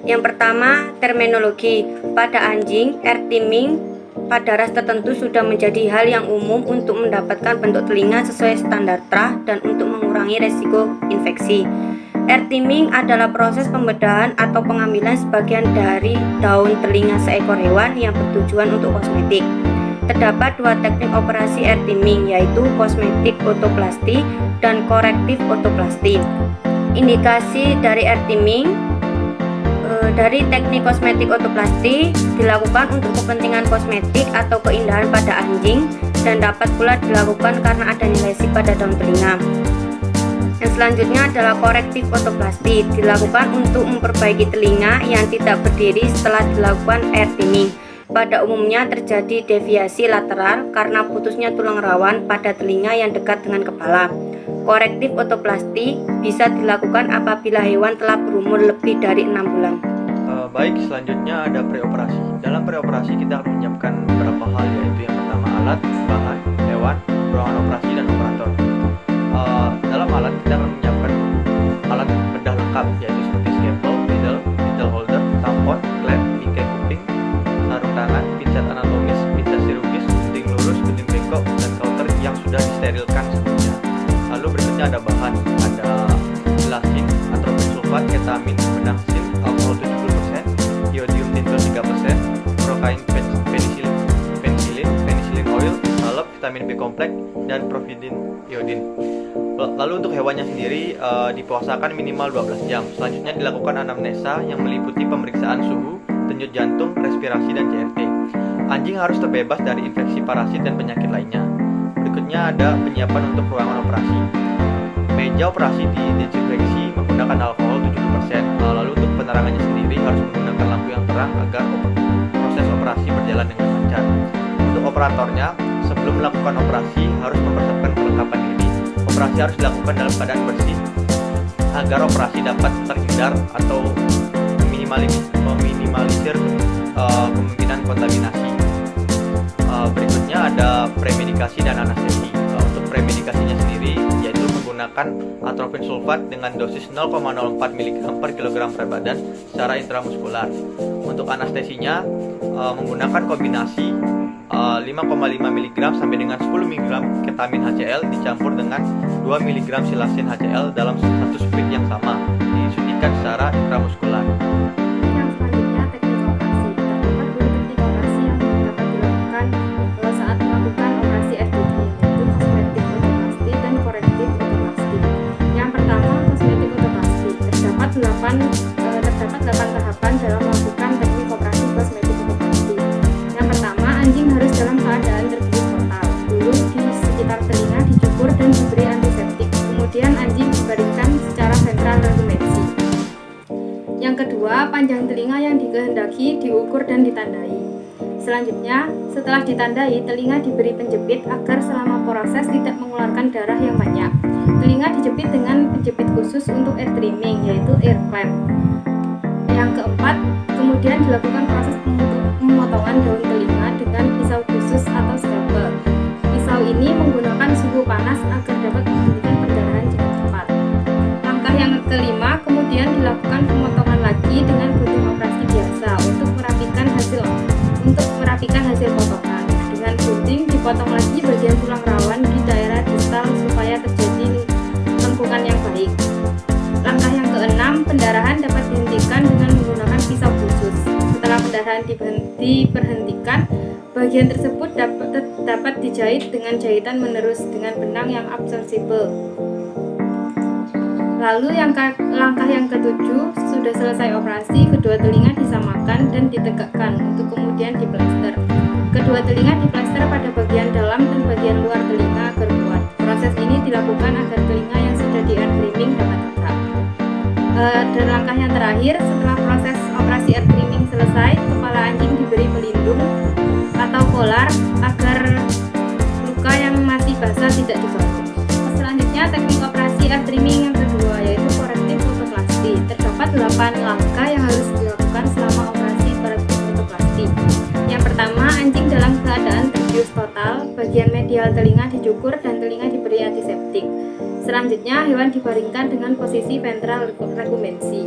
Yang pertama, terminologi. Pada anjing, air teaming pada ras tertentu sudah menjadi hal yang umum untuk mendapatkan bentuk telinga sesuai standar TRAH dan untuk mengurangi resiko infeksi. Air teaming adalah proses pembedahan atau pengambilan sebagian dari daun telinga seekor hewan yang bertujuan untuk kosmetik. Terdapat dua teknik operasi air teaming, yaitu kosmetik otoplasti dan korektif otoplasti. Indikasi dari air teaming dari teknik kosmetik otoplasti dilakukan untuk kepentingan kosmetik atau keindahan pada anjing dan dapat pula dilakukan karena adanya lesi pada daun telinga. Yang selanjutnya adalah korektif otoplasti, dilakukan untuk memperbaiki telinga yang tidak berdiri setelah dilakukan air teaming. Pada umumnya terjadi deviasi lateral karena putusnya tulang rawan pada telinga yang dekat dengan kepala. Korektif otoplasti bisa dilakukan apabila hewan telah berumur lebih dari 6 bulan. Baik, selanjutnya ada preoperasi. Dalam preoperasi kita akan menyiapkan beberapa hal, yaitu yang pertama alat, bahan, hewan, ruangan operasi, dan operator. Dalam alat kita akan menyiapkan alat bedah lengkap, yaitu seperti scalpel, needle holder, tampon, klep, bingkai kuping, sarung tangan, pinset anatomis, pinset chirurgis, gunting lurus, gunting bengkok, dan counter yang sudah disterilkan sebelumnya. Lalu berikutnya ada bahan, ada gelasin, atropin sulfat, ketamin, benang sil, alkohol 70%, iodium tintol 3%, prokain penicillin oil, salep, vitamin B kompleks, dan providin iodin. Lalu untuk hewannya sendiri dipuasakan minimal 12 jam. Selanjutnya dilakukan anamnesa yang meliputi pemeriksaan suhu, denyut jantung, respirasi, dan CRT. Anjing harus terbebas dari infeksi parasit dan penyakit lainnya. Berikutnya ada penyiapan untuk ruangan operasi. Meja operasi didesinfeksi menggunakan alkohol 70%. Lalu untuk penerangannya sendiri harus menggunakan lampu yang terang agar proses operasi berjalan dengan lancar. Untuk operatornya, sebelum melakukan operasi harus mempersiapkan perlengkapan diri. Operasi harus dilakukan dalam keadaan bersih agar operasi dapat terhindar atau meminimalisir kemungkinan kontaminasi. Berikutnya ada premedikasi dan anestesi. Untuk premedikasinya sendiri yaitu menggunakan atropin sulfat dengan dosis 0,04 mg per kilogram berat badan secara intramuskular. Untuk anestesinya menggunakan kombinasi 5,5 mg sampai dengan 10 mg ketamin HCl dicampur dengan 2 mg silasin HCl dalam satu speed yang sama, disuntikan secara intramuskular. Yang selanjutnya teknik operasi. Terdapat dua teknik operasi yang dapat dilakukan saat melakukan operasi air teaming, yaitu kosmetik otoplasti dan korektif otoplasti. Yang pertama, kosmetik otoplasti. Terdapat 8 tahapan dalam melakukan teknik operasi kosmetik otoplasti. Yang pertama, anjing harus dalam keadaan terbius total. Dulu di sekitar telinga dicukur dan diberi antiseptik. Kemudian anjing dibaringkan secara ventral regumensi. Yang kedua, panjang telinga yang dikehendaki diukur dan ditandai. Selanjutnya, setelah ditandai, telinga diberi penjepit agar selama proses tidak mengeluarkan darah yang banyak. Telinga dijepit dengan penjepit khusus untuk air trimming, yaitu air clamp. Yang keempat, kemudian dilakukan proses pemotongan daun telinga dengan pisau khusus atau scalpel. Pisau ini menggunakan suhu panas agar dapat menghentikan perdarahan dengan cepat. Langkah yang kelima, kemudian dilakukan pemotongan lagi dengan gunting operasi biasa untuk merapikan hasil potongan. Dengan gunting dipotong lagi bagian tulang rawan di daerah distal supaya terjadi lengkungan yang baik. Langkah yang keenam, pendarahan dapat dihentikan dengan menggunakan pisau khusus. Setelah pendarahan diberhentikan, bagian tersebut dapat dijahit dengan jahitan menerus dengan benang yang absorbable. Lalu langkah yang ketujuh, sudah selesai operasi, kedua telinga disamakan dan ditegakkan untuk kemudian diplester. Kedua telinga diplester pada bagian dalam dan bagian luar telinga agar kuat. Proses ini dilakukan agar telinga yang sudah di air trimming dapat tegak. Dan langkah yang terakhir, setelah proses operasi air trimming selesai, kepala anjing diberi pelindung atau kolar agar luka yang masih basah tidak dibalut. Selanjutnya, teknik operasi air trimming yang kedua, yaitu korektif otoplasti. Terdapat 8 langkah yang harus dilakukan selama operasi korektif otoplasti. Yang pertama, anjing dalam keadaan terbius total, bagian medial telinga dicukur dan telinga diberi antiseptik. Selanjutnya, hewan dibaringkan dengan posisi ventral regumensi.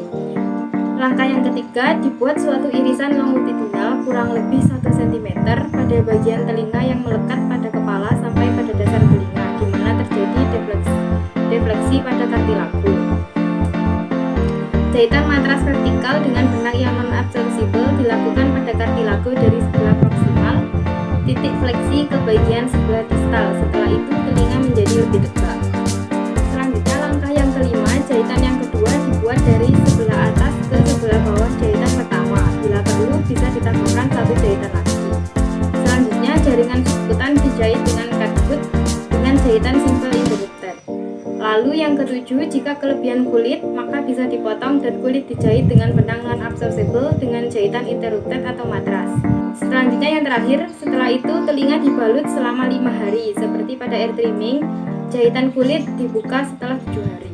Langkah yang ketiga, dibuat suatu irisan longitudinal kurang lebih 1 cm pada bagian telinga yang melekat pada kepala sampai pada dasar telinga, di mana terjadi defleksi pada kartilago. Jahitan matras vertikal dengan benang yang non-absorbable dilakukan pada kartilago dari sebelah proksimal, titik fleksi ke bagian sebelah distal. Setelah itu telinga menjadi lebih tegak. Selanjutnya langkah yang kelima, jahitan yang kedua dibuat dari sebelah atas ke sebelah bawah jahitan pertama. Bila perlu bisa ditambahkan 1 jahitan lagi. Selanjutnya jaringan subkutan dijahit dengan cutboot dengan jahitan simple interrupted. Lalu yang ketujuh, jika kelebihan kulit maka bisa dipotong dan kulit dijahit dengan benang non-absorbable dengan jahitan interrupted atau matras. Selanjutnya yang terakhir, setelah itu telinga dibalut selama 5 hari. Seperti pada ear trimming, jahitan kulit dibuka setelah 7 hari.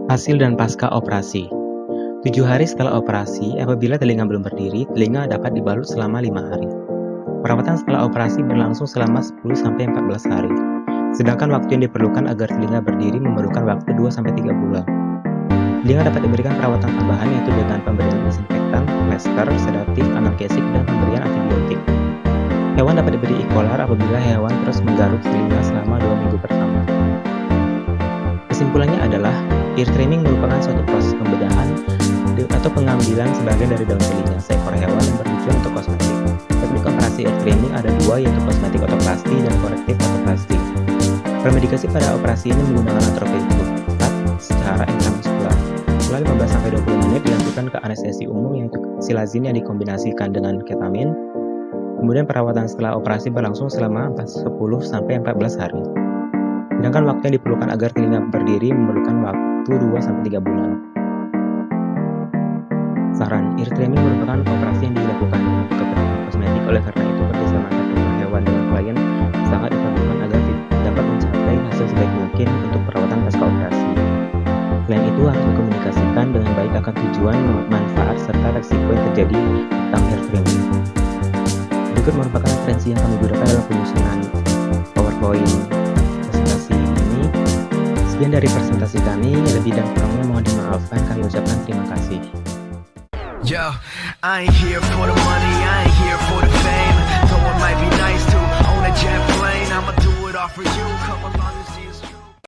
Hasil dan pasca operasi. 7 hari setelah operasi, apabila telinga belum berdiri, telinga dapat dibalut selama 5 hari. Perawatan setelah operasi berlangsung selama 10-14 hari. Sedangkan waktu yang diperlukan agar telinga berdiri memerlukan waktu 2-3 bulan. Telinga dapat diberikan perawatan tambahan yaitu dengan pemberian disinfektan, plester, sedatif, analgesik, dan pemberian antibiotik. Hewan dapat diberi E-collar apabila hewan terus menggaruk telinga selama 2 minggu pertama. Kesimpulannya adalah, ear trimming merupakan suatu proses pembedahan atau pengambilan sebagian dari daun telinga seekor hewan yang bertujuan untuk kosmetik. Teknik operasi ear trimming ada 2 yaitu kosmetik otoplasti dan korektif otoplasti. Premedikasi pada operasi ini menggunakan atrofi ketat secara intramuskular. Setelah 15-20 menit dilanjutkan ke anestesi umum yaitu silazin yang dikombinasikan dengan ketamin. Kemudian perawatan setelah operasi berlangsung selama 10-14 hari. Sedangkan waktu yang diperlukan agar telinga berdiri memerlukan waktu 2-3 bulan. Saran, ear trimming merupakan operasi yang dilakukan untuk kepentingan kosmetik, oleh karena itu kerjasama antara dokter hewan dengan klien sangat diperlukan agar dapat mencapai hasil sebaik mungkin untuk perawatan pasca operasi. telah mengkomunikasikan dengan baik akan tujuan, manfaat, serta resiko yang terjadi tentang air framing. Berikut merupakan referensi yang kami gunakan dalam penyusunan PowerPoint presentasi ini. Sekian dari presentasi kami, lebih dan kurangnya mohon dimaafkan, kami ucapkan terima kasih. Yo, I ain't here for the money, I ain't here for the fame. Though it might be nice to own a jet plane, I'ma do it all for you. Come along and see.